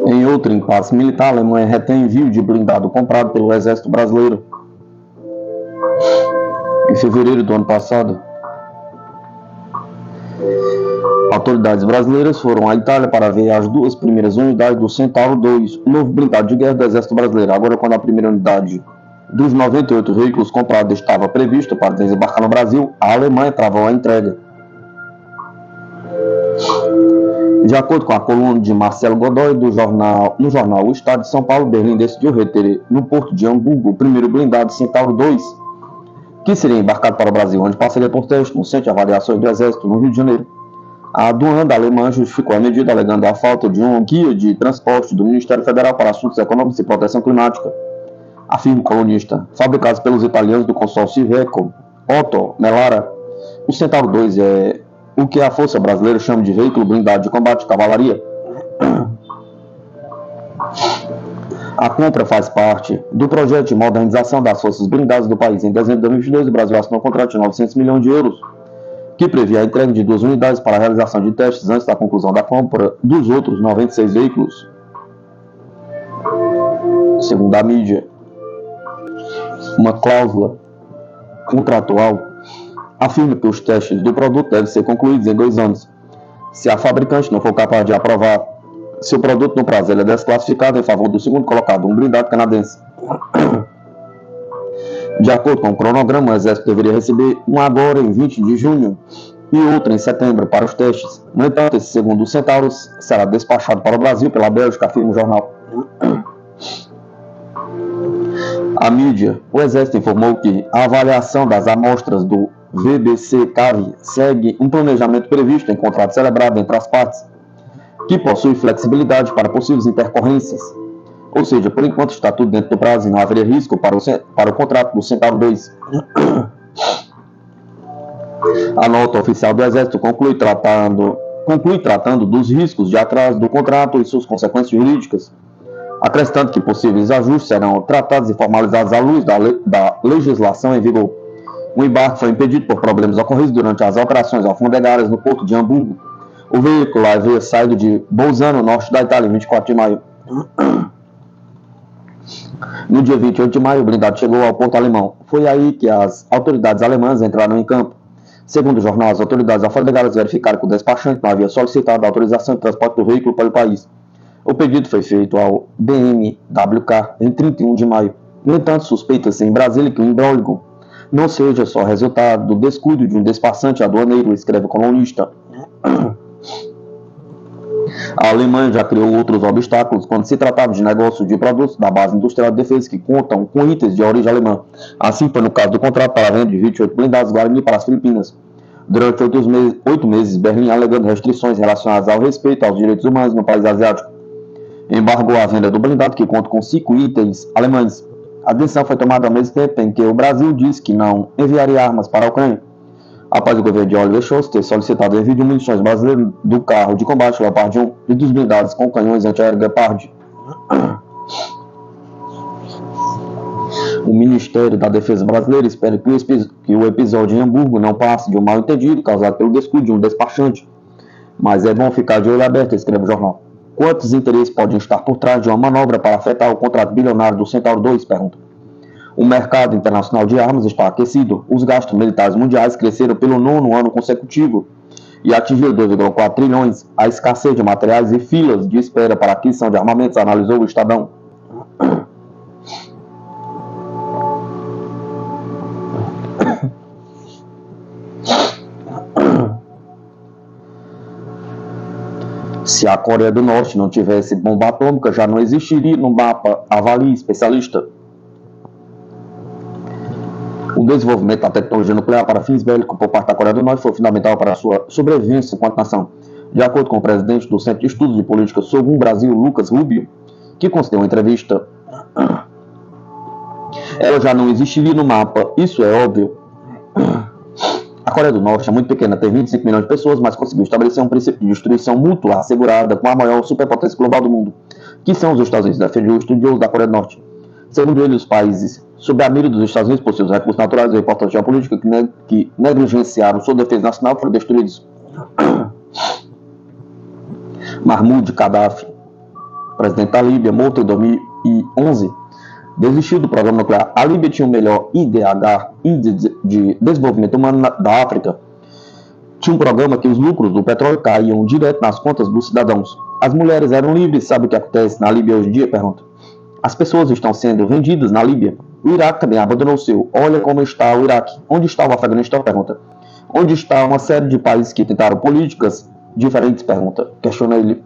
Em outro impasse militar, a Alemanha retém envio de blindado comprado pelo Exército Brasileiro em fevereiro do ano passado. Autoridades brasileiras foram à Itália para ver as duas primeiras unidades do Centauro 2, o novo blindado de guerra do Exército Brasileiro. Agora, quando a primeira unidade dos 98 veículos comprados estava prevista para desembarcar no Brasil, a Alemanha travou a entrega. De acordo com a coluna de Marcelo Godoy no jornal O Estado de São Paulo, Berlim decidiu reter no porto de Hamburgo o primeiro blindado Centauro 2, que seria embarcado para o Brasil, onde passaria por teste no Centro de Avaliações do Exército, no Rio de Janeiro. A aduana alemã justificou a medida, alegando a falta de um guia de transporte do Ministério Federal para Assuntos Econômicos e Proteção Climática. Afirma o colunista. Fabricados pelos italianos do consórcio Iveco, Otto Melara, o Centauro 2 é o que a Força Brasileira chama de veículo blindado de combate de cavalaria. A compra faz parte do projeto de modernização das forças blindadas do país. Em dezembro de 2022, o Brasil assinou um contrato de 900 milhões de euros, que previa a entrega de 2 unidades para a realização de testes antes da conclusão da compra dos outros 96 veículos. Segundo a mídia, uma cláusula contratual afirma que os testes do produto devem ser concluídos em 2 anos. Se a fabricante não for capaz de aprovar seu produto no prazo, ele é desclassificado em favor do segundo colocado, um blindado canadense. De acordo com o cronograma, o Exército deveria receber um agora em 20 de junho e outro em setembro para os testes. No entanto, esse segundo Centauro será despachado para o Brasil pela Bélgica, afirma o jornal. A mídia, o Exército informou que a avaliação das amostras do VBC-CAV segue um planejamento previsto em contrato celebrado entre as partes, que possui flexibilidade para possíveis intercorrências. Ou seja, por enquanto está tudo dentro do prazo e não haveria risco para o contrato do Centauro 2. A nota oficial do Exército conclui tratando dos riscos de atraso do contrato e suas consequências jurídicas, acrescentando que possíveis ajustes serão tratados e formalizados à luz da legislação em vigor. O embarque foi impedido por problemas ocorridos durante as operações alfandegárias no porto de Hamburgo. O veículo havia saído de Bolzano, norte da Itália, em 24 de maio. No dia 28 de maio, o blindado chegou ao porto alemão. Foi aí que as autoridades alemãs entraram em campo. Segundo o jornal, as autoridades alfandegárias verificaram que o despachante não havia solicitado a autorização de transporte do veículo pelo país. O pedido foi feito ao BMWK em 31 de maio. No entanto, suspeita-se em Brasília que o imbróglio não seja só resultado do descuido de um despachante aduaneiro, escreve o colunista. A Alemanha já criou outros obstáculos quando se tratava de negócios de produtos da base industrial de defesa que contam com itens de origem alemã. Assim foi no caso do contrato para a venda de 28 blindados Guarani para as Filipinas. Durante 8 meses, Berlim, alegando restrições relacionadas ao respeito aos direitos humanos no país asiático, embargou a venda do blindado, que conta com 5 itens alemães. A decisão foi tomada ao mesmo tempo em que o Brasil disse que não enviaria armas para a Ucrânia, após o governo de Oliver Scholz ter solicitado o envio de munições brasileiras do carro de combate Leopard 1 e dos blindados com canhões antiaéreos Gepard. O Ministério da Defesa brasileiro espera que o episódio em Hamburgo não passe de um mal-entendido causado pelo descuido de um despachante. Mas é bom ficar de olho aberto, escreve o jornal. Quantos interesses podem estar por trás de uma manobra para afetar o contrato bilionário do Centauro 2? Pergunta. O mercado internacional de armas está aquecido. Os gastos militares mundiais cresceram pelo 9º ano consecutivo e atingiu 2,4 trilhões. A escassez de materiais e filas de espera para aquisição de armamentos, analisou o Estadão. Se a Coreia do Norte não tivesse bomba atômica, já não existiria no mapa, avalia especialista. O desenvolvimento da tecnologia nuclear para fins bélicos por parte da Coreia do Norte foi fundamental para a sua sobrevivência enquanto nação. De acordo com o presidente do Centro de Estudos de Política Sogum Brasil, Lucas Rubio, que concedeu uma entrevista, ela já não existiria no mapa, isso é óbvio. A Coreia do Norte é muito pequena, tem 25 milhões de pessoas, mas conseguiu estabelecer um princípio de destruição mútua assegurada com a maior superpotência global do mundo, que são os Estados Unidos, defendeu o estudioso da Coreia do Norte. Segundo ele, os países sob a mira dos Estados Unidos por seus recursos naturais e a importância geopolítica que negligenciaram sua defesa nacional foram destruídos. Mahmoud Gaddafi, presidente da Líbia, morto em 2011, desistiu do programa nuclear. A Líbia tinha o melhor IDH, Índice de Desenvolvimento Humano da África. Tinha um programa que os lucros do petróleo caíam direto nas contas dos cidadãos. As mulheres eram livres. Sabe o que acontece na Líbia hoje em dia? Pergunta. As pessoas estão sendo vendidas na Líbia. O Iraque também abandonou o seu. Olha como está o Iraque. Onde está o Afeganistão? Pergunta. Onde está uma série de países que tentaram políticas diferentes? Pergunta. Questiona ele.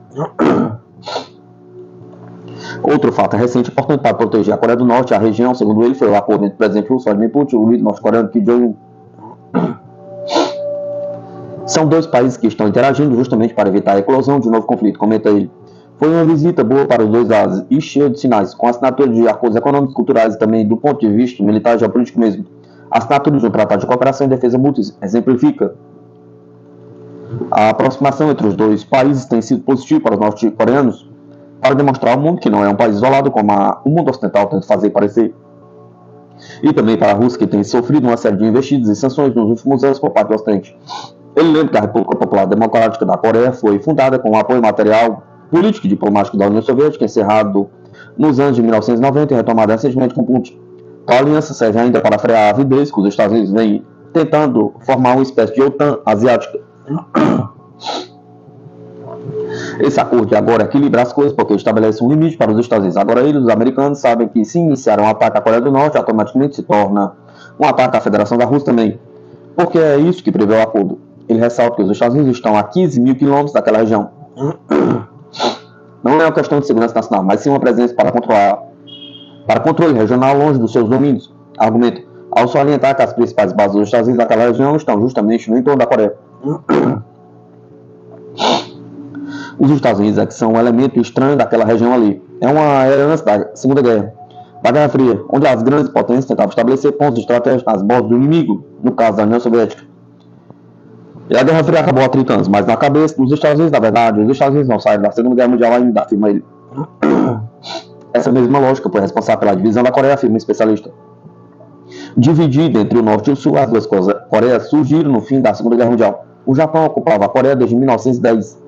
Outro fato recente importante para proteger a Coreia do Norte e a região, segundo ele, foi o acordo entre o presidente russo Vladimir Putin e o líder norte-coreano Kim Jong-un. São dois países que estão interagindo justamente para evitar a eclosão de um novo conflito, comenta ele. Foi uma visita boa para os dois lados e cheia de sinais, com a assinatura de acordos econômicos, culturais e também do ponto de vista militar e geopolítico mesmo. A assinatura de um tratado de cooperação e defesa mútua exemplifica. A aproximação entre os dois países tem sido positiva para os norte-coreanos, para demonstrar ao mundo que não é um país isolado como o mundo ocidental tenta fazer parecer. E também para a Rússia, que tem sofrido uma série de investidas e sanções nos últimos anos por parte do Ocidente. Ele lembra que a República Popular Democrática da Coreia foi fundada com o apoio material, político e diplomático da União Soviética, encerrado nos anos de 1990 e retomado recentemente com Putin. A aliança serve ainda para frear a avidez que os Estados Unidos vêm tentando formar uma espécie de OTAN asiática. Esse acordo agora equilibra as coisas porque estabelece um limite para os Estados Unidos. Agora eles, os americanos, sabem que se iniciar um ataque à Coreia do Norte, automaticamente se torna um ataque à Federação da Rússia também. Porque é isso que prevê o acordo. Ele ressalta que os Estados Unidos estão a 15 mil quilômetros daquela região. Não é uma questão de segurança nacional, mas sim uma presença para controle regional longe dos seus domínios. Argumento. Ao salientar que as principais bases dos Estados Unidos daquela região estão justamente no entorno da Coreia. Os Estados Unidos é que são um elemento estranho daquela região ali. É uma herança da Segunda Guerra, da Guerra Fria, onde as grandes potências tentavam estabelecer pontos estratégicos nas bordas do inimigo, no caso da União Soviética. E a Guerra Fria acabou há 30 anos, mas na cabeça dos Estados Unidos, na verdade, os Estados Unidos não saíram da Segunda Guerra Mundial ainda, afirma ele. Essa mesma lógica foi responsável pela divisão da Coreia, afirma um especialista. Dividida entre o Norte e o Sul, as duas Coreias surgiram no fim da Segunda Guerra Mundial. O Japão ocupava a Coreia desde 1910.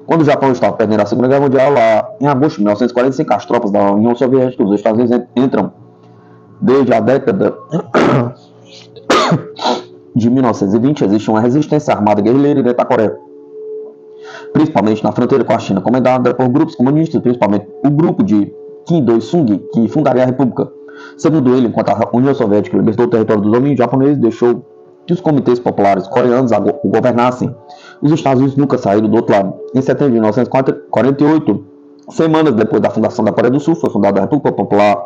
Quando o Japão estava perdendo a Segunda Guerra Mundial, lá em agosto de 1945, as tropas da União Soviética e dos Estados Unidos entram. Desde a década de 1920, existe uma resistência armada guerrilheira dentro da Coreia, principalmente na fronteira com a China, comandada por grupos comunistas, principalmente o grupo de Kim Il-sung, que fundaria a República. Segundo ele, enquanto a União Soviética libertou o território do domínio japonês, deixou que os comitês populares coreanos o governassem. Os Estados Unidos nunca saíram do outro lado. Em setembro de 1948, semanas depois da fundação da Coreia do Sul, foi fundada a República Popular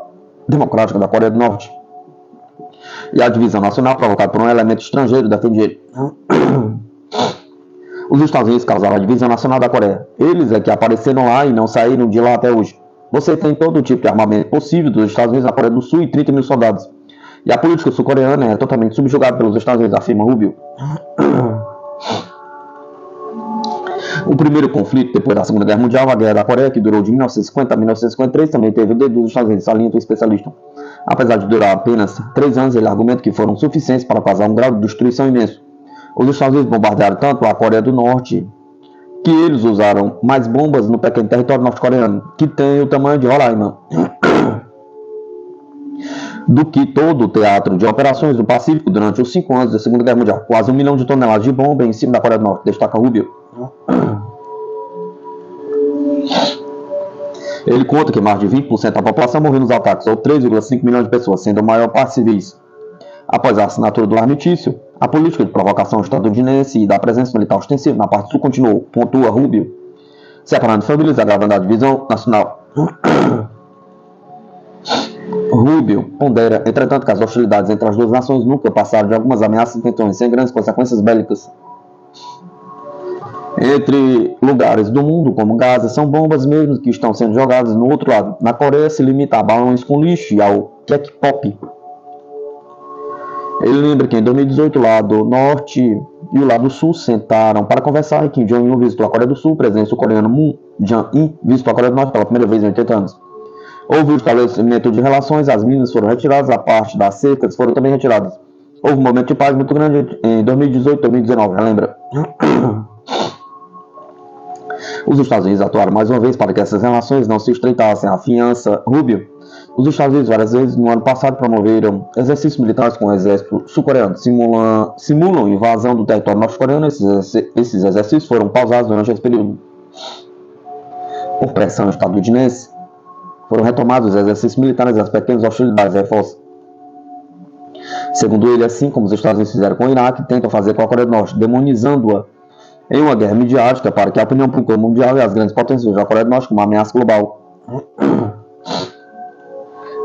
Democrática da Coreia do Norte. E a divisão nacional, provocada por um elemento estrangeiro, defendia. Os Estados Unidos causaram a divisão nacional da Coreia. Eles é que apareceram lá e não saíram de lá até hoje. Você tem todo tipo de armamento possível dos Estados Unidos na Coreia do Sul e 30 mil soldados. E a política sul-coreana é totalmente subjugada pelos Estados Unidos, afirma Rubio. O primeiro conflito depois da Segunda Guerra Mundial, a Guerra da Coreia, que durou de 1950 a 1953, também teve o dedo dos Estados Unidos, salienta o especialista. Apesar de durar apenas 3 anos, ele argumenta que foram suficientes para causar um grau de destruição imenso. Os Estados Unidos bombardearam tanto a Coreia do Norte que eles usaram mais bombas no pequeno território norte-coreano, que tem o tamanho de Roraima, do que todo o teatro de operações do Pacífico durante os 5 anos da Segunda Guerra Mundial. Quase 1 milhão de toneladas de bomba em cima da Coreia do Norte, destaca Rubio. Ele conta que mais de 20% da população morreu nos ataques, ou 3,5 milhões de pessoas, sendo a maior parte civis. Após a assinatura do armistício, a política de provocação estadunidense e da presença militar ostensiva na parte sul continuou, pontua Rubio, separando famílias, agravando a divisão nacional. Rubio pondera, entretanto, que as hostilidades entre as duas nações nunca passaram de algumas ameaças e tensões, sem grandes consequências bélicas. Entre lugares do mundo, como Gaza, são bombas mesmo que estão sendo jogadas no outro lado. Na Coreia se limita a balões com lixo e ao K-pop. Ele lembra que em 2018 o lado norte e o lado sul sentaram para conversar e que Kim Jong-un visitou a Coreia do Sul, o presidente sul-coreano Moon Jae-in visitou a Coreia do Norte pela primeira vez em 80 anos. Houve o estabelecimento de relações, as minas foram retiradas, a parte das cercas foram também retiradas. Houve um momento de paz muito grande em 2018 e 2019, lembra? Os Estados Unidos atuaram mais uma vez para que essas relações não se estreitassem. A fiança Rubio. Os Estados Unidos várias vezes no ano passado promoveram exercícios militares com o exército sul-coreano. Simulam invasão do território norte-coreano. Esses exercícios foram pausados durante esse período. Por pressão estadunidense, foram retomados os exercícios militares e as pequenas hostilidades reforçam. Segundo ele, assim como os Estados Unidos fizeram com o Iraque, tentam fazer com a Coreia do Norte, demonizando-a em uma guerra midiática para que a opinião pública mundial e as grandes potências vejam a Coreia do Norte como uma ameaça global.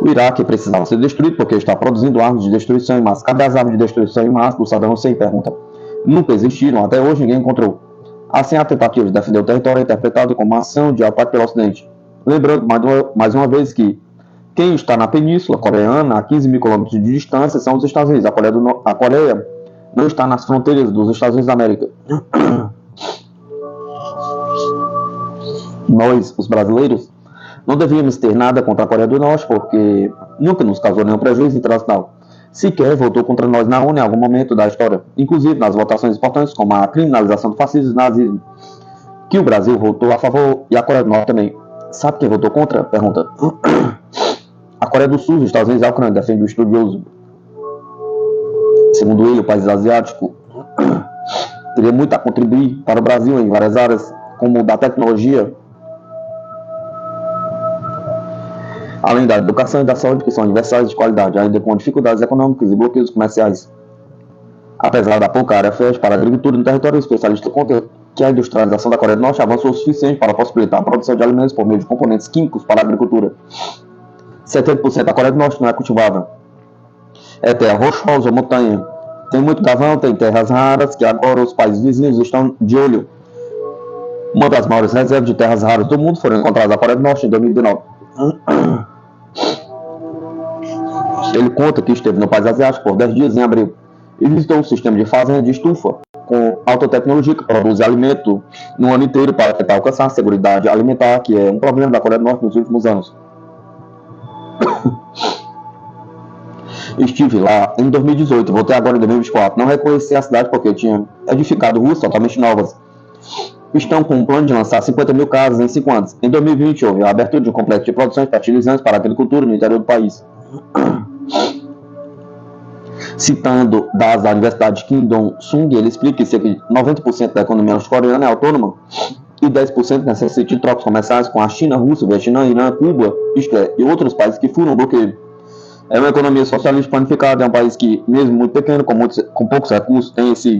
O Iraque precisava ser destruído porque está produzindo armas de destruição em massa. Cadê as armas de destruição em massa do Saddam Hussein? Pergunta. Nunca existiram, até hoje ninguém encontrou. Assim, a tentativa de defender o território é interpretada como uma ação de ataque pelo Ocidente. Lembrando mais uma vez que quem está na Península Coreana, a 15 mil quilômetros de distância, são os Estados Unidos. A Coreia não está nas fronteiras dos Estados Unidos da América. Nós, os brasileiros, não devíamos ter nada contra a Coreia do Norte, porque nunca nos causou nenhum prejuízo internacional. Sequer votou contra nós na ONU em algum momento da história, inclusive nas votações importantes, como a criminalização do fascismo e nazismo, que o Brasil votou a favor e a Coreia do Norte também. Sabe quem votou contra? Pergunta. A Coreia do Sul, os Estados Unidos e a Ucrânia, defende o estudioso. Segundo ele, o país asiático teria muito a contribuir para o Brasil em várias áreas, como da tecnologia, além da educação e da saúde, que são universais de qualidade, ainda com dificuldades econômicas e bloqueios comerciais. Apesar da pouca área fértil para a agricultura no território, o especialista conta que a industrialização da Coreia do Norte avançou o suficiente para possibilitar a produção de alimentos por meio de componentes químicos para a agricultura. 70% da Coreia do Norte não é cultivável. É terra rochosa ou montanha. Tem muito carvão, tem terras raras, que agora os países vizinhos estão de olho. Uma das maiores reservas de terras raras do mundo foram encontradas na Coreia do Norte em 2019. Ele conta que esteve no país asiático por 10 dias em abril e visitou um sistema de fazenda de estufa com alta tecnologia que produz alimento no ano inteiro para tentar alcançar a segurança alimentar, que é um problema da Coreia do Norte nos últimos anos. Estive lá em 2018, voltei agora em 2024. Não reconheci a cidade porque tinha edificado ruas totalmente novas. Estão com um plano de lançar 50 mil casas em 5 anos. Em 2020 houve a abertura de um complexo de produção de fertilizantes para a agricultura no interior do país. Citando dados da Universidade de Kim Dong-sung, ele explica que cerca de 90% da economia norte-coreana é autônoma e 10% necessita de trocas comerciais com a China, Rússia, Vietnã, Irã, Cuba, isto é, e outros países que furam o bloqueio. É uma economia socialista planificada, é um país que, mesmo muito pequeno, com poucos recursos, tem se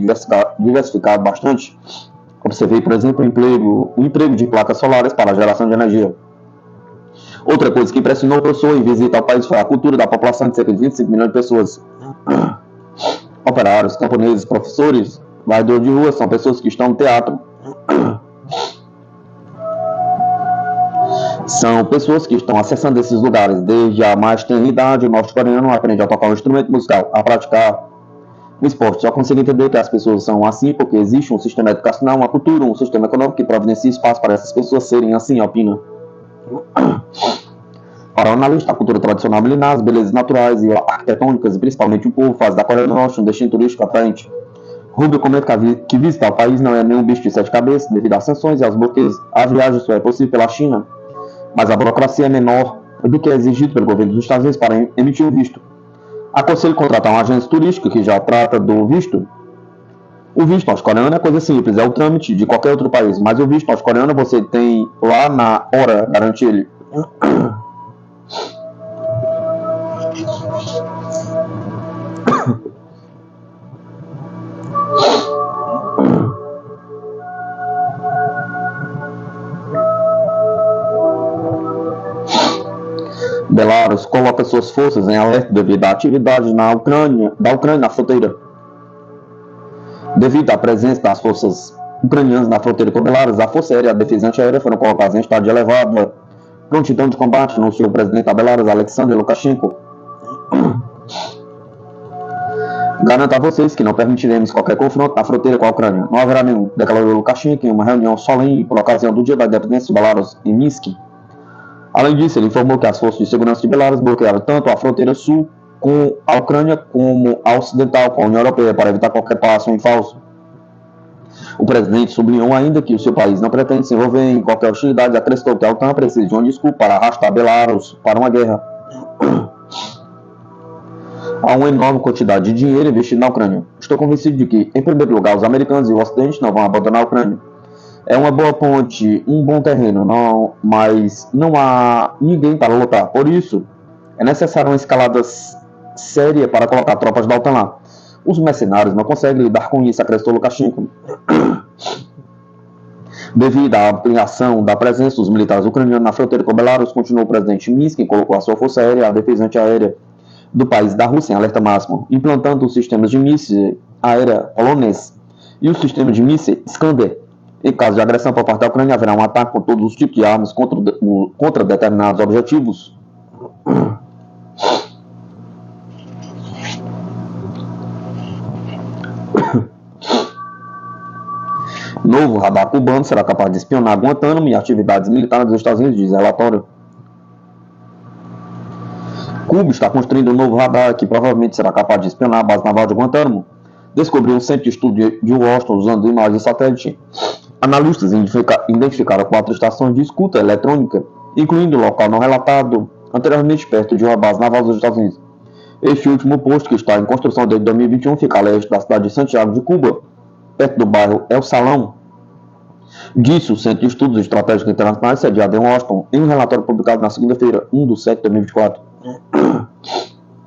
diversificado bastante. Observei, por exemplo, o emprego de placas solares para a geração de energia. Outra coisa que impressionou o professor em visita ao país foi a cultura da população de cerca de 25 milhões de pessoas. Operários, camponeses, professores, varredores de rua, são pessoas que estão no teatro. São pessoas que estão acessando esses lugares. Desde a mais tenra idade, o norte-coreano aprende a tocar um instrumento musical, a praticar o esporte. Só consigo entender que as pessoas são assim porque existe um sistema educacional, uma cultura, um sistema econômico que providencia espaço para essas pessoas serem assim, opina. Para o analista, a cultura tradicional milenar, as belezas naturais e arquitetônicas, e principalmente o povo, faz da Coreia do Norte um destino turístico atraente. Rubio comenta que visitar o país não é nenhum bicho de 7 cabeças devido às sanções e aos bloqueios. A viagem só é possível pela China, mas a burocracia é menor do que é exigido pelo governo dos Estados Unidos para emitir o visto. Aconselho contratar um agente turístico que já trata do visto. O visto norte-coreano é coisa simples, é o trâmite de qualquer outro país, mas o visto norte-coreano você tem lá na hora, garante ele. Belarus coloca suas forças em alerta devido à atividade da Ucrânia na fronteira. Devido à presença das forças ucranianas na fronteira com Belarus, a Força Aérea e a Defesa Antiaérea foram colocadas em estado de elevada prontidão de combate, anunciou o presidente da Belarus, Alexander Lukashenko. Garanto a vocês que não permitiremos qualquer confronto na fronteira com a Ucrânia. Não haverá nenhum, declarou Lukashenko em uma reunião solene por ocasião do Dia da Independência de Belarus em Minsk. Além disso, ele informou que as forças de segurança de Belarus bloquearam tanto a fronteira sul com a Ucrânia como a ocidental com a União Europeia para evitar qualquer passo em falso. O presidente sublinhou ainda que o seu país não pretende se envolver em qualquer hostilidade e acrescentou que a OTAN precisa de uma desculpa para arrastar Belarus para uma guerra. Há uma enorme quantidade de dinheiro investido na Ucrânia. Estou convencido de que, em primeiro lugar, os americanos e o Ocidente não vão abandonar a Ucrânia. É uma boa ponte, um bom terreno, mas não há ninguém para lutar. Por isso, é necessária uma escalada séria para colocar tropas da OTAN lá. Os mercenários não conseguem lidar com isso, acrescentou Lukashenko. Devido à ampliação da presença dos militares ucranianos na fronteira com Belarus, continuou o presidente Minsk, que colocou a sua força aérea e a defesa antiaérea do país da Rússia em alerta máximo, implantando os sistemas de míssil aérea polonês e o sistema de míssil Iskander. Em caso de agressão por parte da Ucrânia, haverá um ataque com todos os tipos de armas contra determinados objetivos. Novo radar cubano será capaz de espionar Guantánamo e atividades militares dos Estados Unidos, diz relatório. Cuba está construindo um novo radar que provavelmente será capaz de espionar a base naval de Guantánamo. Descobriu um centro de estudo de Washington usando imagens de satélite. Analistas identificaram 4 estações de escuta eletrônica, incluindo o local não relatado anteriormente perto de uma base naval dos Estados Unidos. Este último posto, que está em construção desde 2021, fica a leste da cidade de Santiago de Cuba, perto do bairro El Salão. Disse o Centro de Estudos Estratégicos Internacionais, sediado em Washington, em um relatório publicado na segunda-feira, 1/7 de 2024.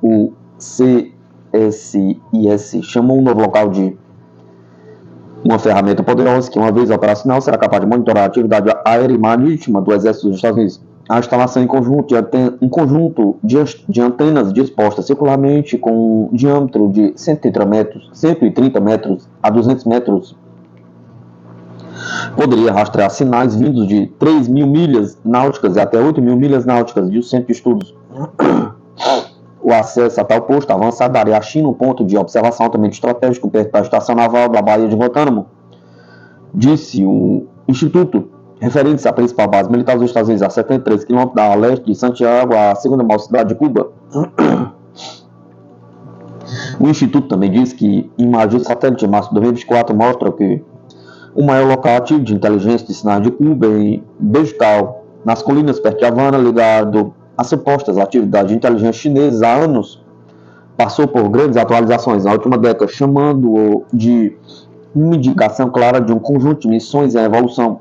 O CSIS chamou o novo local de uma ferramenta poderosa que, uma vez operacional, será capaz de monitorar a atividade aérea e marítima do Exército dos Estados Unidos. A instalação em um conjunto de antenas dispostas circularmente com um diâmetro de 130 metros a 200 metros poderia rastrear sinais vindos de 3.000 milhas náuticas e até 8.000 milhas náuticas do Centro de Estudos. O acesso a tal posto avançado daria à China um ponto de observação altamente estratégico perto da estação naval da Baía de Guantánamo, disse o Instituto, referente-se à principal base militar dos Estados Unidos, a 73 km a leste de Santiago, a segunda maior cidade de Cuba. O Instituto também diz que imagens de satélite de março de 2024 mostram que o maior local ativo de inteligência de sinais de Cuba em Bejtal, nas colinas perto de Havana, ligado às supostas atividades de inteligência chinesas há anos, passou por grandes atualizações na última década, chamando-o de uma indicação clara de um conjunto de missões em evolução.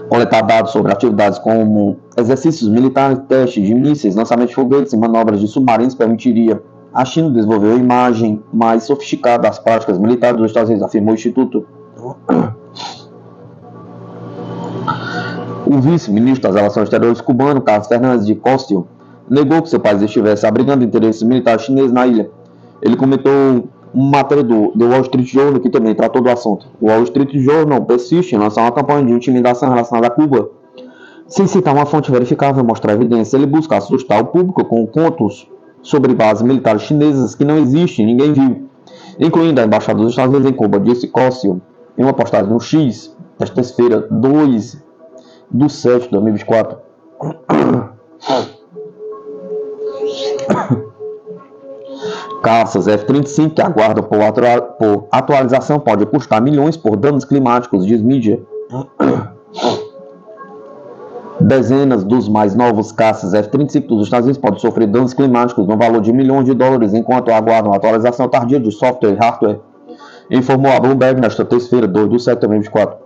Coletar dados sobre atividades como exercícios militares, testes de mísseis, lançamento de foguetes e manobras de submarinos permitiria a China desenvolver uma imagem mais sofisticada das práticas militares dos Estados Unidos, afirmou o Instituto. O vice-ministro das Relações Exteriores cubano, Carlos Fernandes de Costil, negou que seu país estivesse abrigando interesses militares chineses na ilha. Ele comentou uma matéria do The Wall Street Journal que também tratou do assunto. O Wall Street Journal persiste em lançar uma campanha de intimidação relacionada a Cuba, sem citar uma fonte verificável e mostrar evidência. Ele busca assustar o público com contos sobre bases militares chinesas que não existem, ninguém viu, incluindo a Embaixada dos Estados Unidos em Cuba, disse Cossil em uma postagem no X, esta terça-feira, 2/7 de 2024. Caças F-35 que aguardam por atualização pode custar milhões por danos climáticos, diz mídia. Dezenas dos mais novos caças F-35 dos Estados Unidos podem sofrer danos climáticos no valor de milhões de dólares enquanto aguardam atualização tardia de software e hardware, informou a Bloomberg nesta terça-feira, 2/7 de 2024.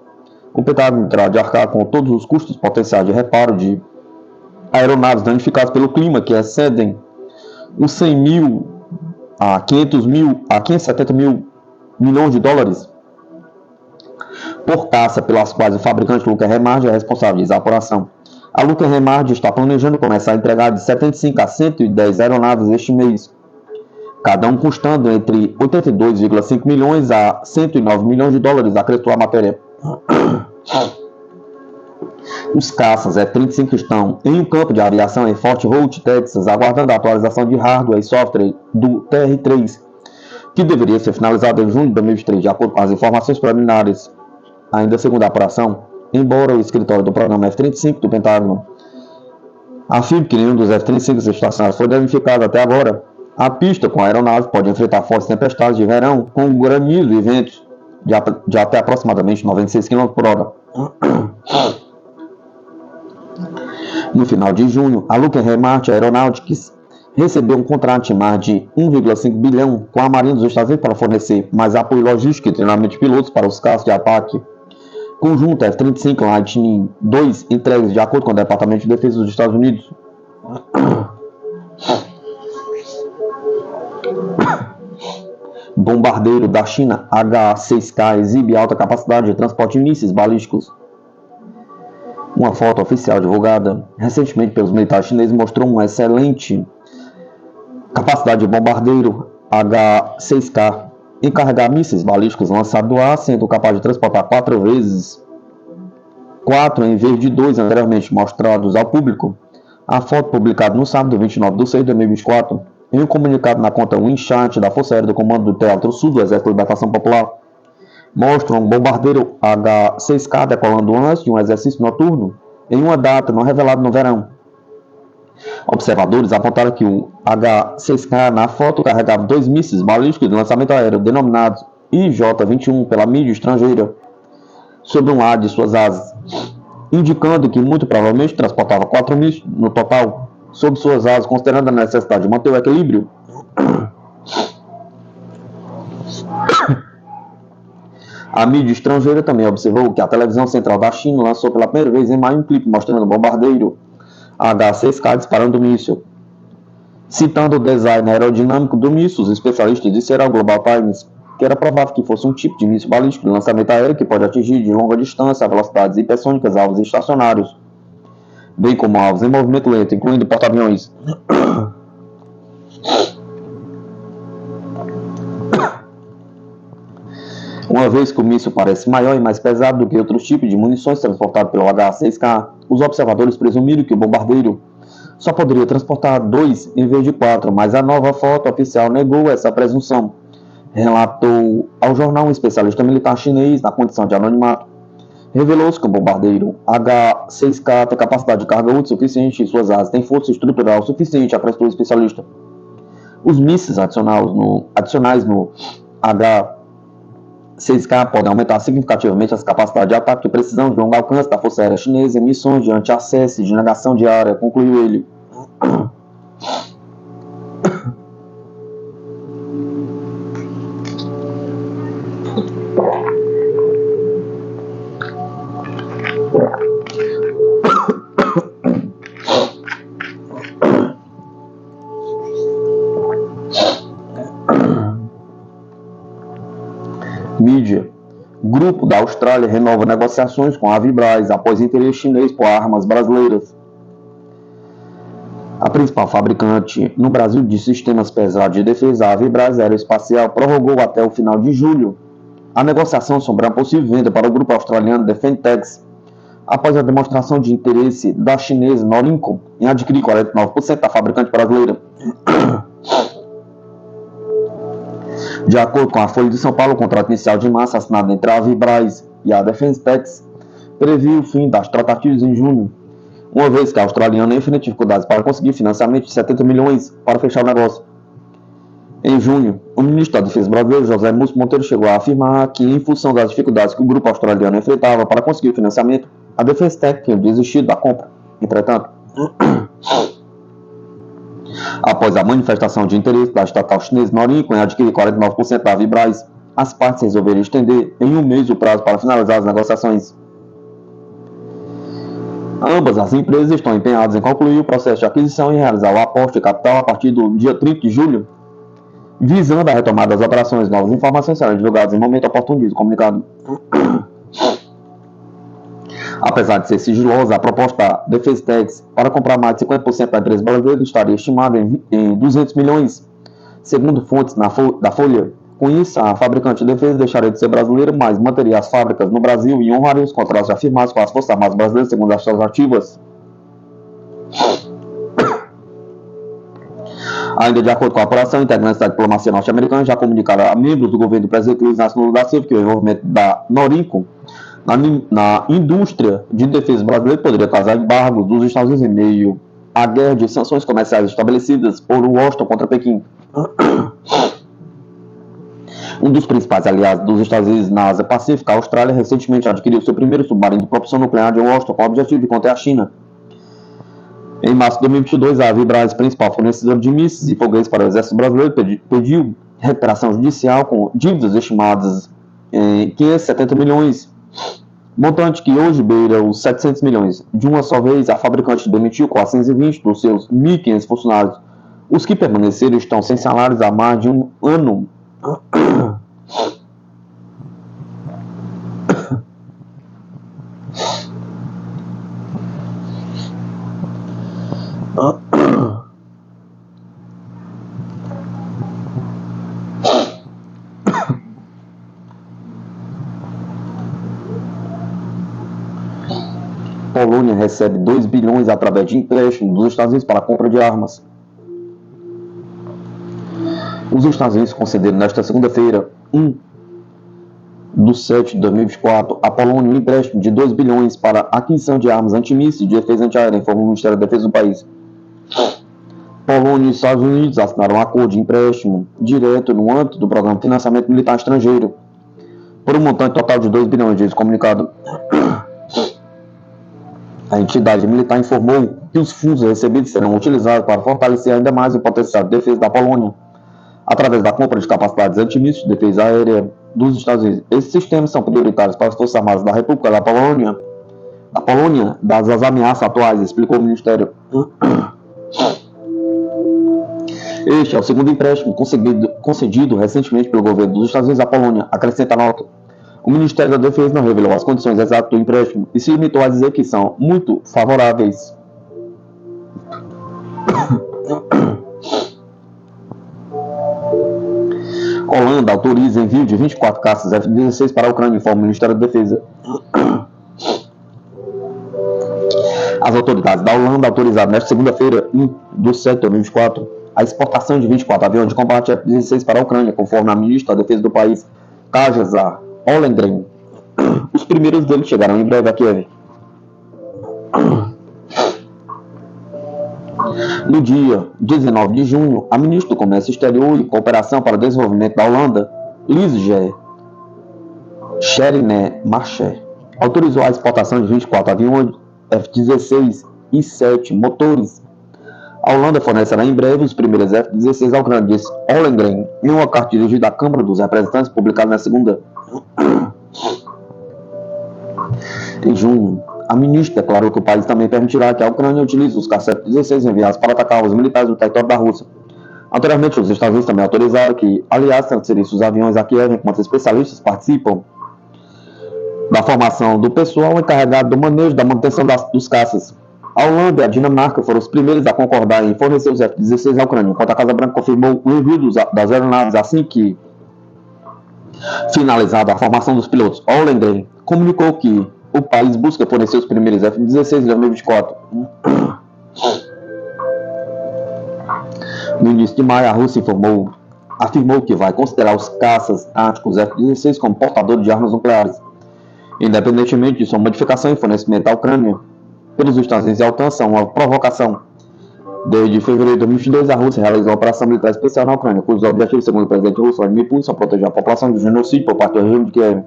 O Pentágono terá de arcar com todos os custos potenciais de reparo de aeronaves danificadas pelo clima, que excedem os 100 mil a 570 mil milhões de dólares por caça, pelas quais o fabricante Lockheed Martin é responsável, diz a apuração. A Lockheed Martin está planejando começar a entregar de 75 a 110 aeronaves este mês, cada um custando entre 82,5 milhões a 109 milhões de dólares, acrescentou a matéria. Os caças F-35 estão em um campo de aviação em Fort Worth, Texas, aguardando a atualização de hardware e software do TR-3, que deveria ser finalizado em junho de 2023, de acordo com as informações preliminares. Ainda segundo a apuração, embora o escritório do programa F-35 do Pentágono afirme que nenhum dos F-35 estacionários foi danificado até agora, a pista com a aeronave pode enfrentar fortes tempestades de verão com granizo e ventos de até aproximadamente 96 km por hora. No final de junho, a Lockheed Martin Aeronautics recebeu um contrato de mais de 1,5 bilhão com a Marinha dos Estados Unidos para fornecer mais apoio logístico e treinamento de pilotos para os caças de ataque conjunto F-35 Lightning II entregues de acordo com o Departamento de Defesa dos Estados Unidos. Bombardeiro da China H-6K exibe alta capacidade de transporte de mísseis balísticos. Uma foto oficial divulgada recentemente pelos militares chineses mostrou uma excelente capacidade de bombardeiro H-6K em carregar mísseis balísticos lançados do ar, sendo capaz de transportar 4 em vez de 2 anteriormente mostrados ao público. A foto publicada no sábado 29 de 6 de 2024 em um comunicado na conta WinChat da Força Aérea do Comando do Teatro Sul do Exército de Libertação Popular mostra um bombardeiro H-6K decolando antes de um exercício noturno em uma data não revelada no verão. Observadores apontaram que o H-6K na foto carregava 2 mísseis balísticos de lançamento aéreo denominados IJ-21 pela mídia estrangeira sobre um lado de suas asas, indicando que muito provavelmente transportava 4 mísseis no total sob suas asas, considerando a necessidade de manter o equilíbrio. A mídia estrangeira também observou que a televisão central da China lançou pela primeira vez em maio um clipe mostrando o bombardeiro H-6K disparando o míssil. Citando o design aerodinâmico do míssil, os especialistas disseram ao Global Times que era provável que fosse um tipo de míssil balístico de lançamento aéreo que pode atingir de longa distância a velocidades hipersônicas alvos estacionários, bem como alvos em movimento lento, incluindo porta-aviões. Uma vez que o míssil parece maior e mais pesado do que outros tipos de munições transportados pelo H-6K, os observadores presumiram que o bombardeiro só poderia transportar 2 em vez de 4, mas a nova foto oficial negou essa presunção, relatou ao jornal um especialista militar chinês na condição de anonimato. Revelou-se que o bombardeiro H-6K tem capacidade de carga útil suficiente e suas asas têm força estrutural suficiente, acrescentou o especialista. Os mísseis adicionais no H-6K podem aumentar significativamente as capacidades de ataque e precisão de longo alcance da Força Aérea Chinesa em missões de anti-acesso e de negação de área, concluiu ele. Mídia. Grupo da Austrália renova negociações com a Avibraz após interesse chinês por armas brasileiras. A principal fabricante no Brasil de sistemas pesados de defesa, a Avibraz Aeroespacial, prorrogou até o final de julho a negociação sobre a possível venda para o grupo australiano Defentex, após a demonstração de interesse da chinesa Norinco em adquirir 49% da fabricante brasileira. De acordo com a Folha de São Paulo, o contrato inicial de massa assinado entre a Avibraz e a Defentex previu o fim das tratativas em junho, uma vez que a australiana enfrenta dificuldades para conseguir financiamento de 70 milhões para fechar o negócio. Em junho, o ministro da Defesa brasileiro, José Múcio Monteiro, chegou a afirmar que, em função das dificuldades que o grupo australiano enfrentava para conseguir o financiamento, a Defentex tinha desistido da compra. Entretanto, após a manifestação de interesse da estatal chinesa Norinco em adquirir 49% da Avibraz, as partes resolveram estender em um mês o prazo para finalizar as negociações. Ambas as empresas estão empenhadas em concluir o processo de aquisição e realizar o aporte de capital a partir do dia 30 de julho, visando a retomada das operações. Novas informações serão divulgadas em momento oportuno, diz o comunicado. Apesar de ser sigilosa, a proposta da Defesa Tax para comprar mais de 50% da empresa brasileira estaria estimada em 200 milhões, segundo fontes da Folha. Com isso, a fabricante de defesa deixaria de ser brasileira, mas manteria as fábricas no Brasil e honraria os contratos já firmados com as Forças Armadas brasileiras, segundo as estimativas. Ainda de acordo com a apuração, integrantes da diplomacia norte-americana já comunicaram a membros do governo do presidente Luiz Inácio Lula da Silva que o envolvimento da Norinco na indústria de defesa brasileira poderia causar embargos dos Estados Unidos em meio à guerra de sanções comerciais estabelecidas por Washington contra Pequim. Um dos principais aliados dos Estados Unidos na Ásia Pacífica, a Austrália, recentemente adquiriu seu primeiro submarino de propulsão nuclear de Washington com o objetivo de conter a China. Em março de 2022, a Vibraz, principal fornecedora de mísseis e foguetes para o exército brasileiro, pediu recuperação judicial com dívidas estimadas em 570 milhões, montante que hoje beira os 700 milhões. De uma só vez, a fabricante demitiu 420 dos seus 1.500 funcionários. Os que permaneceram estão sem salários há mais de um ano. Polônia recebe 2 bilhões através de empréstimo dos Estados Unidos para a compra de armas. Os Estados Unidos concederam nesta segunda-feira, 1/7/2024, a Polônia um empréstimo de 2 bilhões para a aquisição de armas antimísseis e de defesa antiaérea, informou o Ministério da Defesa do país. Polônia e Estados Unidos assinaram um acordo de empréstimo direto no âmbito do Programa de Financiamento Militar Estrangeiro, por um montante total de 2 bilhões, diz o comunicado. A entidade militar informou que os fundos recebidos serão utilizados para fortalecer ainda mais o potencial de defesa da Polônia, através da compra de capacidades antimísseis de defesa aérea dos Estados Unidos. Esses sistemas são prioritários para as Forças Armadas da República da Polônia, dadas as ameaças atuais, explicou o Ministério. Este é o segundo empréstimo concedido recentemente pelo governo dos Estados Unidos à Polônia, acrescenta a nota. O Ministério da Defesa não revelou as condições exatas do empréstimo e se limitou a dizer que são muito favoráveis. Holanda autoriza envio de 24 caças F-16 para a Ucrânia, informa o Ministério da Defesa. As autoridades da Holanda autorizaram nesta segunda-feira, 1/7/2024, a exportação de 24 aviões de combate F-16 para a Ucrânia, conforme a ministra da Defesa do país, Kaja Ollengren. Os primeiros deles chegarão em breve a Kiev. No dia 19 de junho, a ministra do Comércio Exterior e Cooperação para o Desenvolvimento da Holanda, Liesje Scherinner-Marché, autorizou a exportação de 24 aviões F-16 e 7 motores. A Holanda fornecerá em breve os primeiros F-16 à Ucrânia, disse Ollengren, em uma carta dirigida à Câmara dos Representantes, publicada na segunda. Em junho, a ministra declarou que o país também permitirá que a Ucrânia utilize os caças F-16 enviados para atacar os militares do território da Rússia. Anteriormente, os Estados Unidos também autorizaram que, aliás, transferissem os aviões a Kiev, enquanto especialistas participam da formação do pessoal encarregado do manejo e da manutenção dos caças. A Holanda e a Dinamarca foram os primeiros a concordar em fornecer os F-16 à Ucrânia, enquanto a Casa Branca confirmou o envio das aeronaves assim que finalizada a formação dos pilotos. Ollengren comunicou que o país busca fornecer os primeiros F-16 em 2024. No início de maio, a Rússia afirmou que vai considerar os caças táticos F-16 como portadores de armas nucleares, independentemente de sua modificação e fornecimento à Ucrânia pelos Estados Unidos e a OTAN, são uma provocação. Desde fevereiro de 2022, a Rússia realizou uma operação militar especial na Ucrânia, cujos objetivos, segundo o presidente russo Vladimir Putin, são proteger a população do genocídio por parte do regime de Kiev,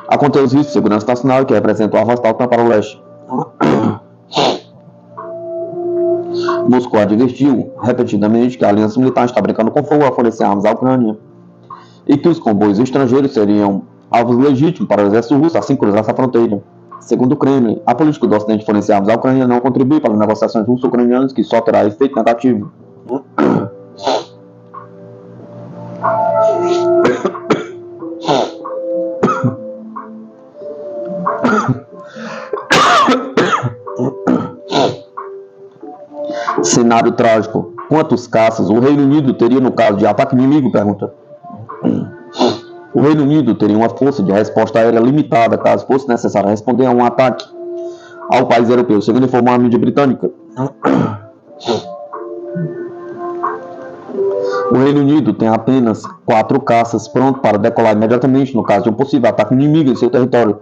a conter os riscos de segurança nacional que representam o avanço da OTAN para o leste. Moscou advertiu repetidamente que a aliança militar está brincando com fogo ao fornecer armas à Ucrânia e que os comboios estrangeiros seriam alvos legítimos para o exército russo assim que cruzasse a fronteira. Segundo o Kremlin, a política do Ocidente de fornecer armas à Ucrânia não contribui para as negociações russo-ucranianas, que só terá efeito negativo. cenário trágico, quantos caças o Reino Unido teria no caso de ataque inimigo? Pergunta. O Reino Unido teria uma força de resposta aérea limitada caso fosse necessário responder a um ataque ao país europeu, segundo informou a mídia britânica. O Reino Unido tem apenas 4 caças prontos para decolar imediatamente no caso de um possível ataque inimigo em seu território,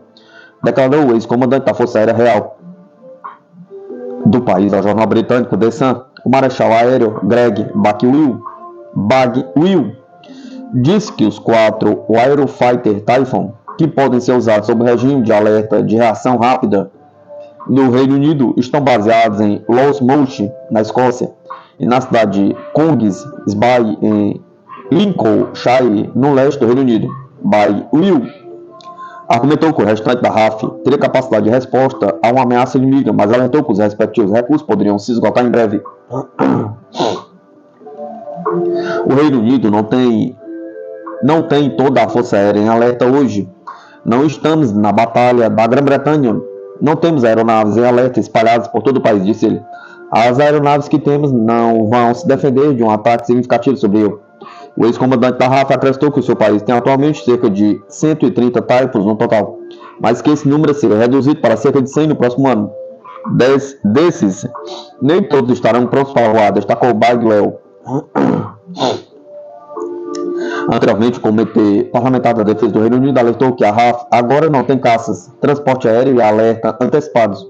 declarou o ex-comandante da Força Aérea Real do país ao jornal britânico The Sun. O marechal aéreo Greg Bagwell disse que os 4 Eurofighter Typhoon, que podem ser usados sob o regime de alerta de reação rápida do Reino Unido, estão baseados em Lowestoft, na Escócia, e na cidade de Kongsberg, em Lincolnshire, no leste do Reino Unido. Bagwell argumentou que o restante da RAF teria capacidade de resposta a uma ameaça inimiga, mas alertou que os respectivos recursos poderiam se esgotar em breve. O Reino Unido não tem toda a força aérea em alerta hoje. Não estamos na batalha da Grã-Bretanha. Não temos aeronaves em alerta espalhadas por todo o país, disse ele. As aeronaves que temos não vão se defender de um ataque significativo sobre eu. O ex-comandante da RAF acrescentou que o seu país tem atualmente cerca de 130 Typhoons no total, mas que esse número será reduzido para cerca de 100 no próximo ano. Desses, nem todos estarão prontos para voar, destacou Bagwell. Anteriormente, o Comitê Parlamentar da Defesa do Reino Unido alertou que a RAF agora não tem caças, transporte aéreo e alerta antecipados.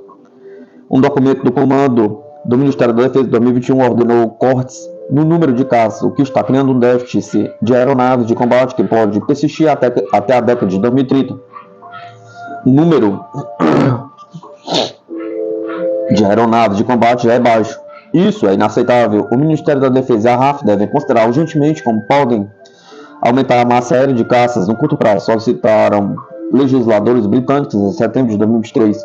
Um documento do comando do Ministério da Defesa de 2021 ordenou cortes no número de caças, o que está criando um déficit de aeronaves de combate que pode persistir até a década de 2030. O número de aeronaves de combate já é baixo. Isso é inaceitável. O Ministério da Defesa e a RAF devem considerar urgentemente como podem aumentar a massa aérea de caças no curto prazo, solicitaram legisladores britânicos em setembro de 2023.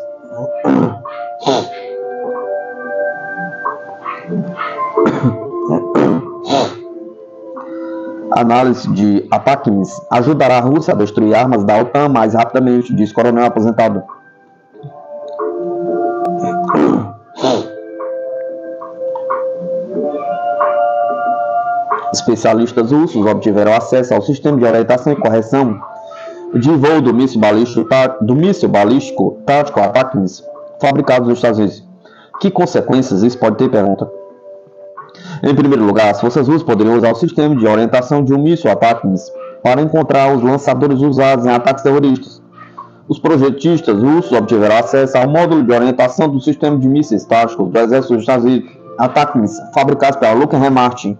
A análise de ataques ajudará a Rússia a destruir armas da OTAN mais rapidamente, disse o coronel aposentado. Especialistas russos obtiveram acesso ao sistema de orientação e correção de voo do míssil balístico tático ATACMS, fabricado nos Estados Unidos. Que consequências isso pode ter? Pergunta. Em primeiro lugar, as forças russas poderiam usar o sistema de orientação de um míssil ATACMS para encontrar os lançadores usados em ataques terroristas. Os projetistas russos obtiveram acesso ao módulo de orientação do sistema de mísseis táticos do Exército dos Estados Unidos, ATACMS, fabricados pela Lockheed Martin.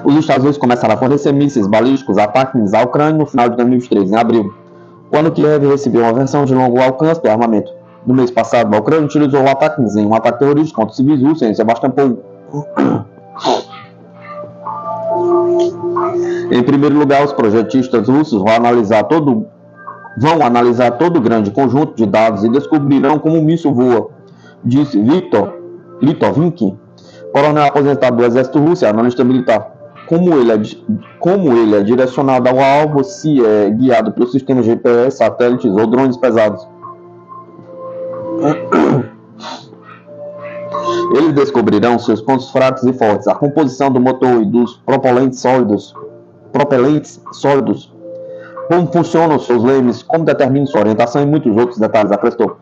Os Estados Unidos começaram a fornecer mísseis balísticos ATACMS à Ucrânia no final de 2023, em abril, quando Kiev recebeu uma versão de longo alcance do armamento. No mês passado, a Ucrânia utilizou o ATACMS em um ataque terrorista contra civis russos em Sebastopol. Em primeiro lugar, os projetistas russos vão analisar todo o grande conjunto de dados e descobrirão como o míssil voa, disse Viktor Litovink, coronel aposentado do Exército Russo e analista militar. Como ele é direcionado ao alvo se é guiado pelo sistema GPS, satélites ou drones pesados. Eles descobrirão seus pontos fracos e fortes, a composição do motor e dos propelentes sólidos, como funcionam seus lemes, como determinam sua orientação e muitos outros detalhes, acrescentou.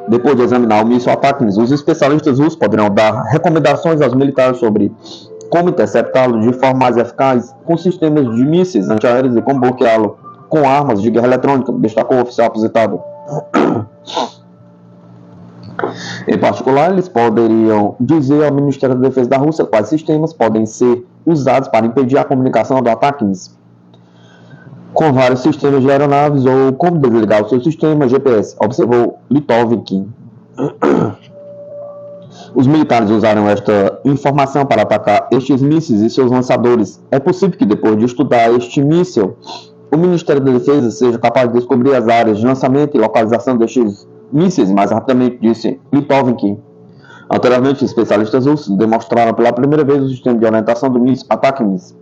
Depois de examinar o míssil ATACMS, os especialistas russos poderão dar recomendações aos militares sobre como interceptá-lo de forma mais eficaz com sistemas de mísseis antiaéreos e como bloqueá-lo com armas de guerra eletrônica, destacou o oficial aposentado. Em particular, eles poderiam dizer ao Ministério da Defesa da Rússia quais sistemas podem ser usados para impedir a comunicação do ATACMS com vários sistemas de aeronaves ou como desligar o seu sistema GPS, observou Litovink. Os militares usaram esta informação para atacar estes mísseis e seus lançadores. É possível que depois de estudar este míssil, o Ministério da Defesa seja capaz de descobrir as áreas de lançamento e localização destes mísseis mais rapidamente, disse Litovink. Anteriormente, especialistas russos demonstraram pela primeira vez o sistema de orientação do míssil ATACMS.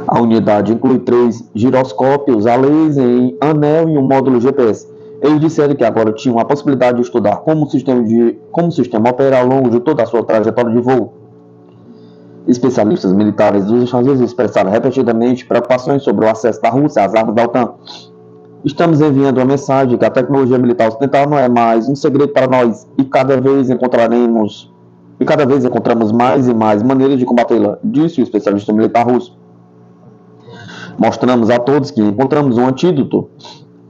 A unidade inclui 3 giroscópios a laser em anel e um módulo GPS. Eles disseram que agora tinham a possibilidade de estudar como o sistema opera ao longo de toda a sua trajetória de voo. Especialistas militares dos Estados Unidos expressaram repetidamente preocupações sobre o acesso da Rússia às armas da OTAN. Estamos enviando uma mensagem que a tecnologia militar ocidental não é mais um segredo para nós e cada vez encontramos mais e mais maneiras de combatê-la, disse o especialista militar russo. Mostramos a todos que encontramos um antídoto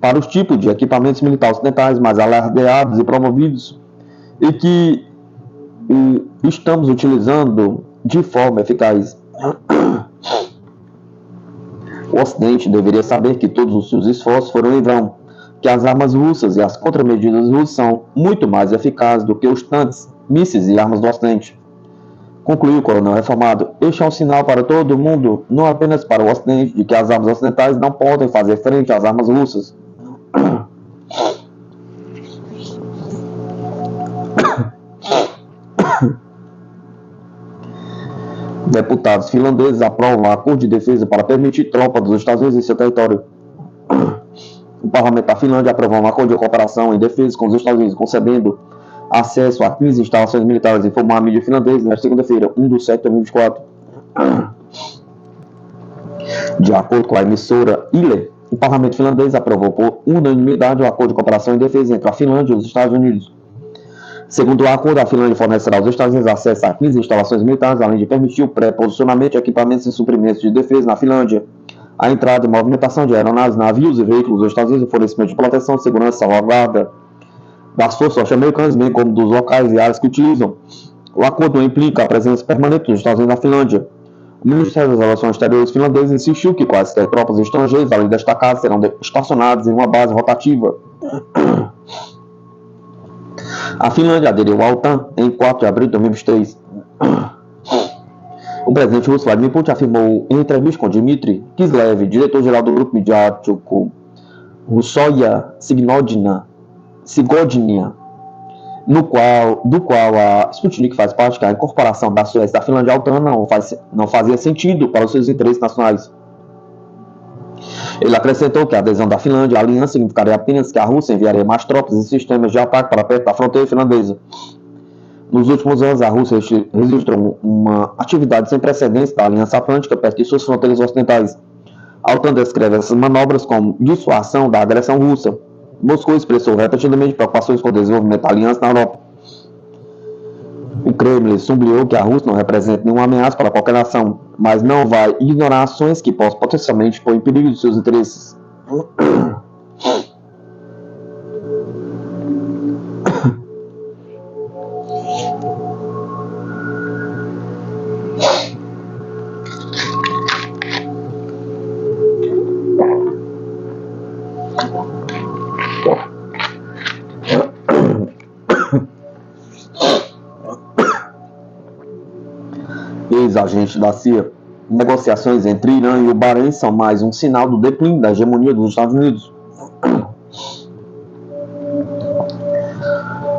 para os tipos de equipamentos militares ocidentais mais alardeados e promovidos e que estamos utilizando de forma eficaz. O Ocidente deveria saber que todos os seus esforços foram em vão, que as armas russas e as contramedidas russas são muito mais eficazes do que os tanques, mísseis e armas do Ocidente. Concluiu o coronel reformado. Este é um sinal para todo mundo, não apenas para o Ocidente, de que as armas ocidentais não podem fazer frente às armas russas. Deputados finlandeses aprovam um acordo de defesa para permitir tropas dos Estados Unidos em seu território. O parlamento da Finlândia aprovou um acordo de cooperação em defesa com os Estados Unidos, concedendo acesso a 15 instalações militares, informou a mídia finlandesa nesta segunda-feira, 1 de setembro de 2024. De acordo com a emissora Yle, o parlamento finlandês aprovou por unanimidade o acordo de cooperação em defesa entre a Finlândia e os Estados Unidos. Segundo o acordo, a Finlândia fornecerá aos Estados Unidos acesso a 15 instalações militares, além de permitir o pré-posicionamento de equipamentos e suprimentos de defesa na Finlândia, a entrada e movimentação de aeronaves, navios e veículos dos Estados Unidos, o fornecimento de proteção, segurança e salvaguarda das forças norte-americanas, bem como dos locais e áreas que utilizam. O acordo implica a presença permanente dos Estados Unidos na Finlândia. O Ministério das Relações Exteriores finlandês insistiu que quaisquer tropas estrangeiras, além destacadas, serão estacionadas em uma base rotativa. A Finlândia aderiu à OTAN em 4 de abril de 2023. O presidente russo Vladimir Putin afirmou em entrevista com Dmitry Kislev, diretor-geral do grupo midiático Russoia Sigodnia, do qual a Sputnik faz parte, que a incorporação da Suécia e da Finlândia à OTAN não fazia sentido para os seus interesses nacionais. Ele acrescentou que a adesão da Finlândia à aliança significaria apenas que a Rússia enviaria mais tropas e sistemas de ataque para perto da fronteira finlandesa. Nos últimos anos, a Rússia registrou uma atividade sem precedentes da Aliança Atlântica perto de suas fronteiras ocidentais. A OTAN descreve essas manobras como dissuasão da agressão russa. Moscou expressou repetidamente preocupações com o desenvolvimento da aliança na Europa. O Kremlin sublinhou que a Rússia não representa nenhuma ameaça para qualquer nação, mas não vai ignorar ações que possam potencialmente pôr em perigo seus interesses. Ex-agente da CIA, negociações entre Irã e o Bahrein são mais um sinal do declínio da hegemonia dos Estados Unidos.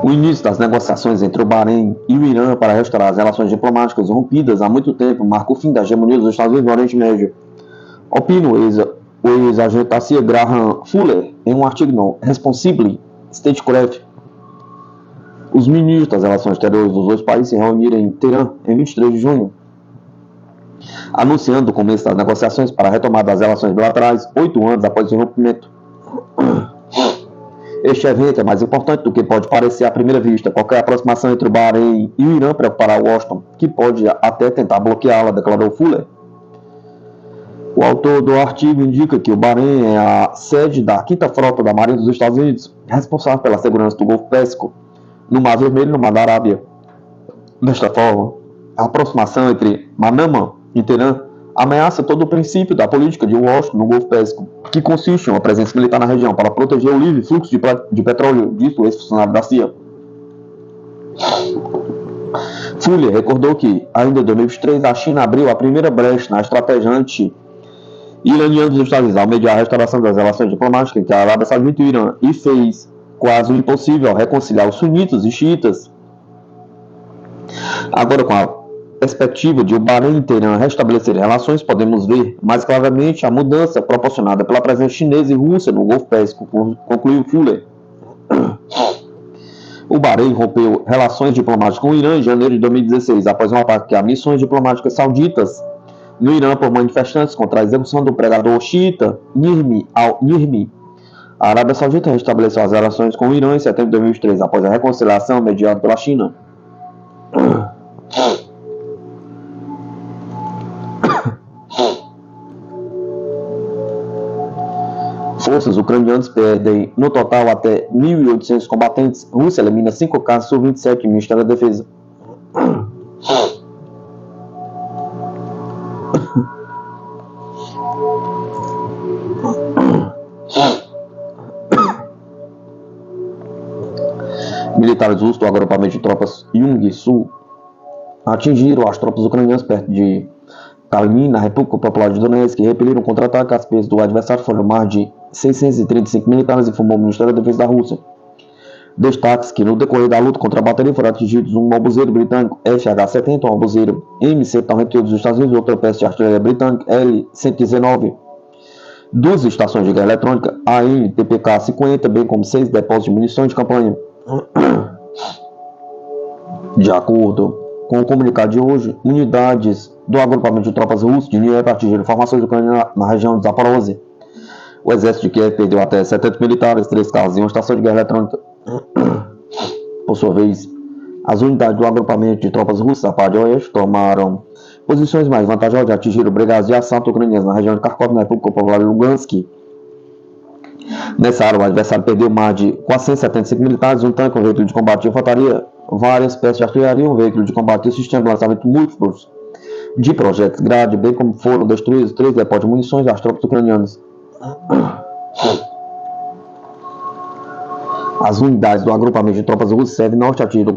O início das negociações entre o Bahrein e o Irã para restaurar as relações diplomáticas rompidas há muito tempo marca o fim da hegemonia dos Estados Unidos no Oriente Médio. Opina o ex-agente da CIA Graham Fuller em um artigo no Responsible Statecraft. Os ministros das relações exteriores dos dois países se reuniram em Teherã em 23 de junho, anunciando o começo das negociações para a retomada das relações bilaterais 8 anos após o rompimento. Este evento é mais importante do que pode parecer à primeira vista. Qualquer aproximação entre o Bahrein e o Irã preocupará Washington, que pode até tentar bloqueá-la, declarou Fuller. O autor do artigo indica que o Bahrein é a sede da 5ª Frota da Marinha dos Estados Unidos, responsável pela segurança do Golfo Pérsico, no Mar Vermelho e no Mar da Arábia. Desta forma, a aproximação entre Manama e Teherã ameaça todo o princípio da política de Washington no Golfo Pérsico, que consiste em uma presença militar na região para proteger o livre fluxo de petróleo, disse o ex-funcionário da CIA. Fuller recordou que, ainda em 2023, a China abriu a primeira brecha na estratégia anti-iraniana dos Estados Unidos ao mediar a restauração das relações diplomáticas entre a Arábia Saudita e o Irã e fez quase o impossível reconciliar os sunitas e xiitas. Agora, com a perspectiva de o Bahrein e Teherã restabelecerem relações, podemos ver mais claramente a mudança proporcionada pela presença chinesa e russa no Golfo Pérsico, concluiu Fuller. O Bahrein rompeu relações diplomáticas com o Irã em janeiro de 2016, após um ataque a missões diplomáticas sauditas no Irã por manifestantes contra a execução do pregador xiita Nirmi al-Nirmi. A Arábia Saudita restabeleceu as relações com o Irã em setembro de 2023, após a reconciliação mediada pela China. Forças ucranianas perdem no total até 1.800 combatentes. Rússia elimina 5 caças Su-27 no Ministério da Defesa. Militares russos do agrupamento de tropas Yung-Su atingiram as tropas ucranianas perto de Kalinin, na República Popular de Donetsk, e repeliram contra-ataque. As perdas do adversário foram mais de 635 militares, informou o Ministério da Defesa da Rússia. Destaques que no decorrer da luta contra a bateria foram atingidos um obuseiro britânico FH-70, um obuseiro M198 dos Estados Unidos, outra peça de artilharia britânica L-119, 2 estações de guerra eletrônica AN/TPK-50, bem como 6 depósitos de munições de campanha. De acordo com o comunicado de hoje, unidades do agrupamento de tropas russas de Dnieper atingiram formações ucranianas na região de Zaporozhye. O exército de Kiev perdeu até 70 militares, 3 carros e uma estação de guerra eletrônica. Por sua vez, as unidades do agrupamento de tropas russas da parte oeste tomaram posições mais vantajosas e atingiram brigadas de assalto ucranianas na região de Kharkov, na República Popular de Lugansk. Nessa área, o adversário perdeu mais de 475 militares, um tanque, um veículo de combate de infantaria, várias peças de artilharia, um veículo de combate e sistema de lançamento múltiplos de projéteis grade, bem como foram destruídos 3 depósitos de munições das tropas ucranianas. As unidades do agrupamento de tropas russas Sev Norte atingiram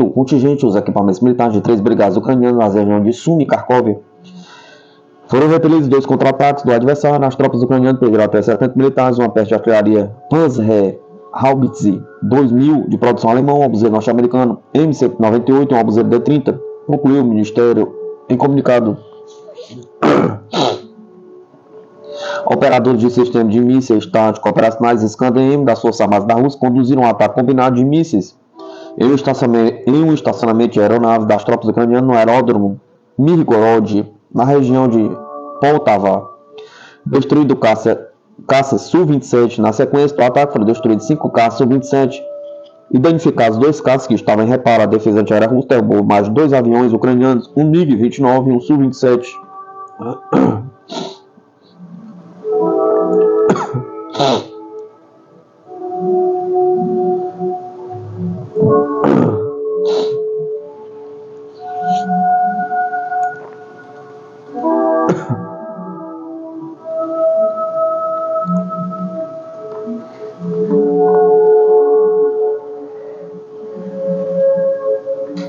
o contingente os equipamentos militares de 3 brigadas ucranianas nas regiões de Sumy e Kharkov. Foram repelidos 2 contra-ataques do adversário. As tropas ucranianas perderam até 70 militares, uma peça de artilharia Panzer Haubitze 2000 de produção alemã, um obuseiro norte-americano M198 e um obuseiro D-30, concluiu o Ministério em comunicado. Operadores de sistema de mísseis táticos operacionais Iskander-M das Forças Armadas da Rússia conduziram um ataque combinado de mísseis em um estacionamento de aeronaves das tropas ucranianas no aeródromo Mirgorod, na região de Poltava. Destruído caça Su-27. Na sequência do ataque foram destruídos 5 caças Su-27 e danificados 2 caças que estavam em reparo. A defesa antiaérea russa derrubou mais 2 aviões ucranianos, um MiG-29 e um Su-27.